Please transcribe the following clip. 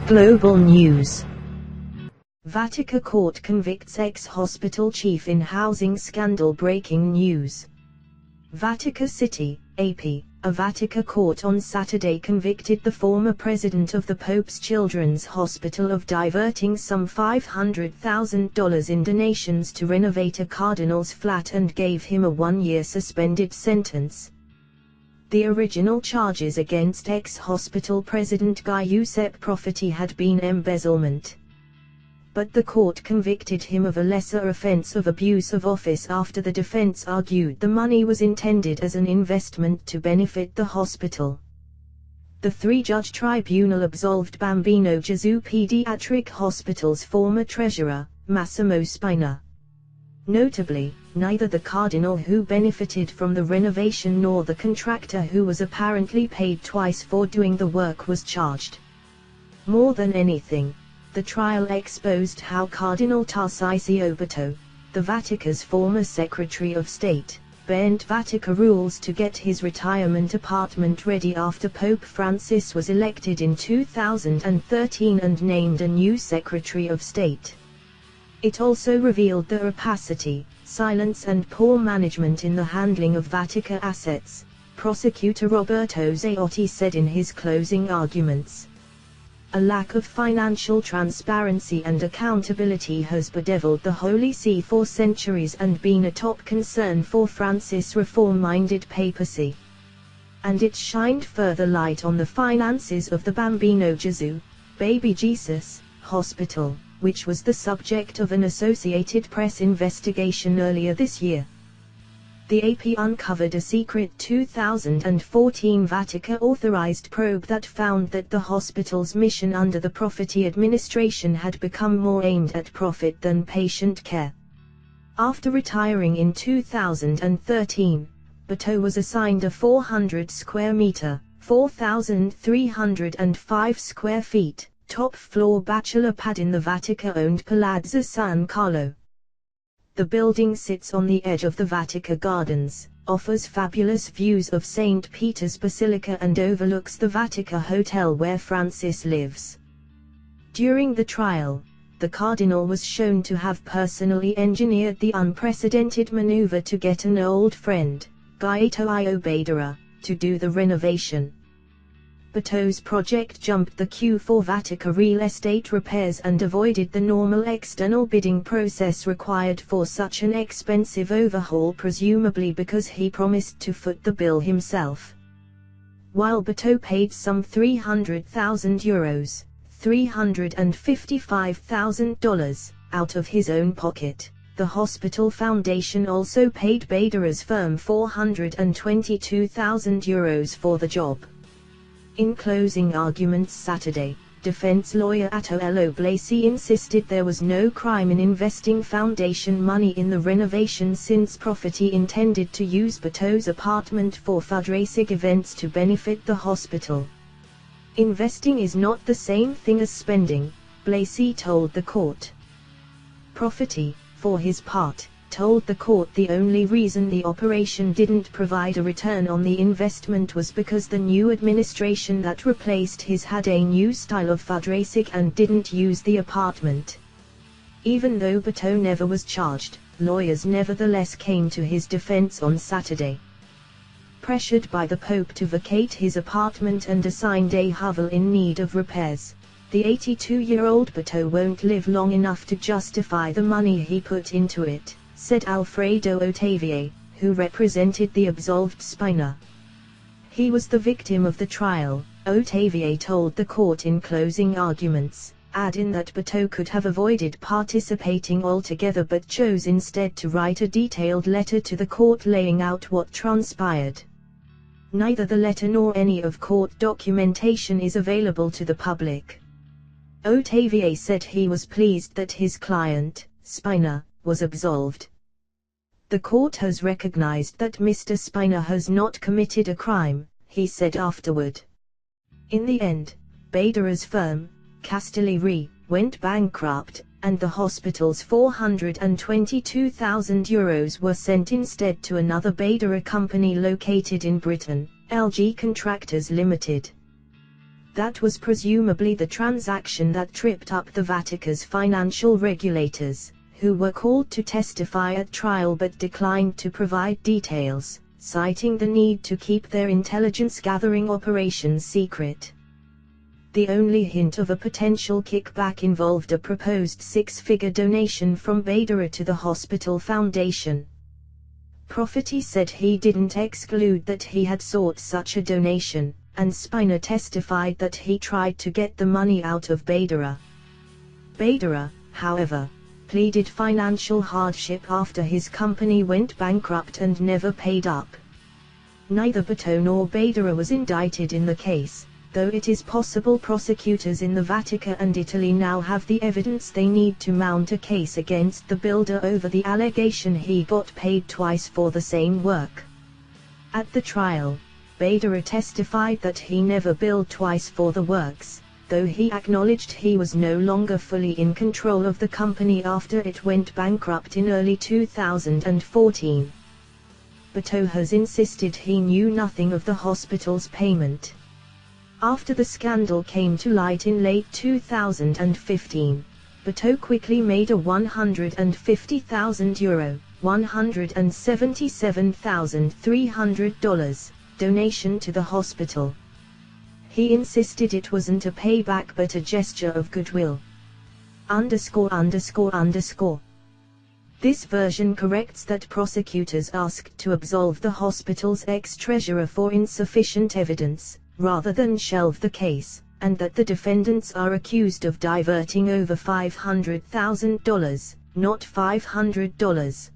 Global news. Vatican court convicts ex-hospital chief in housing scandal. Breaking news. Vatican City, AP. A Vatican court on Saturday convicted the former president of the Pope's Children's Hospital of diverting some $500,000 in donations to renovate a cardinal's flat and gave him a one-year suspended sentence. The original charges against ex-hospital president Giuseppe Profiti had been embezzlement. But the court convicted him of a lesser offense of abuse of office after the defense argued the money was intended as an investment to benefit the hospital. The three-judge tribunal absolved Bambino Gesù Pediatric Hospital's former treasurer, Massimo Spina. Notably, neither the cardinal who benefited from the renovation nor the contractor who was apparently paid twice for doing the work was charged. More than anything, the trial exposed how Cardinal Tarcisio Beto, the Vatican's former Secretary of State, bent Vatican rules to get his retirement apartment ready after Pope Francis was elected in 2013 and named a new Secretary of State. It also revealed the opacity, silence and poor management in the handling of Vatican assets, prosecutor Roberto Zaotti said in his closing arguments. A lack of financial transparency and accountability has bedeviled the Holy See for centuries and been a top concern for Francis' reform-minded papacy. And it shined further light on the finances of the Bambino Gesù, Baby Jesus, Hospital, which was the subject of an Associated Press investigation earlier this year. The AP uncovered a secret 2014 Vatican-authorized probe that found that the hospital's mission under the Profiti administration had become more aimed at profit than patient care. After retiring in 2013, Beto was assigned a 400 square meter, 4,305 square feet, top-floor bachelor pad in the Vatican-owned Palazzo San Carlo. The building sits on the edge of the Vatican Gardens, offers fabulous views of St. Peter's Basilica and overlooks the Vatican Hotel where Francis lives. During the trial, the cardinal was shown to have personally engineered the unprecedented maneuver to get an old friend, Gaeta Iobedera, to do the renovation. Beto's project jumped the queue for Vatican real estate repairs and avoided the normal external bidding process required for such an expensive overhaul, presumably because he promised to foot the bill himself. While Beto paid some €300,000, $355,000, out of his own pocket, the hospital foundation also paid Badera's firm €422,000 for the job. In closing arguments Saturday, defense lawyer Attoello Blasi insisted there was no crime in investing foundation money in the renovation since Profiti intended to use Beto's apartment for fundraising events to benefit the hospital. Investing is not the same thing as spending, Blasi told the court. Profiti, for his part, told the court the only reason the operation didn't provide a return on the investment was because the new administration that replaced his had a new style of fundraising and didn't use the apartment. Even though Beto never was charged, lawyers nevertheless came to his defense on Saturday. Pressured by the Pope to vacate his apartment and assigned a hovel in need of repairs, the 82-year-old Beto won't live long enough to justify the money he put into it, said Alfredo Ottaviani, who represented the absolved Spina. He was the victim of the trial, Ottaviani told the court in closing arguments, adding that Beto could have avoided participating altogether but chose instead to write a detailed letter to the court laying out what transpired. Neither the letter nor any of court documentation is available to the public. Ottaviani said he was pleased that his client, Spina, was absolved. The court has recognized that Mr. Spina has not committed a crime, he said afterward. In the end, Badera's firm, Castelli Re, went bankrupt, and the hospital's €422,000 were sent instead to another Badera company located in Britain, LG Contractors Limited. That was presumably the transaction that tripped up the Vatican's financial regulators, who were called to testify at trial but declined to provide details, citing the need to keep their intelligence-gathering operations secret. The only hint of a potential kickback involved a proposed six-figure donation from Badera to the hospital foundation. Profiti said he didn't exclude that he had sought such a donation, and Spina testified that he tried to get the money out of Badera. Badera, however, pleaded financial hardship after his company went bankrupt and never paid up. Neither Beto nor Badera was indicted in the case, though it is possible prosecutors in the Vatican and Italy now have the evidence they need to mount a case against the builder over the allegation he got paid twice for the same work. At the trial, Badera testified that he never billed twice for the works, though he acknowledged he was no longer fully in control of the company after it went bankrupt in early 2014. Beto has insisted he knew nothing of the hospital's payment. After the scandal came to light in late 2015, Beto quickly made a €150,000 $177,300 donation to the hospital. He insisted it wasn't a payback but a gesture of goodwill. This version corrects that prosecutors asked to absolve the hospital's ex-treasurer for insufficient evidence, rather than shelve the case, and that the defendants are accused of diverting over $500,000, not $500.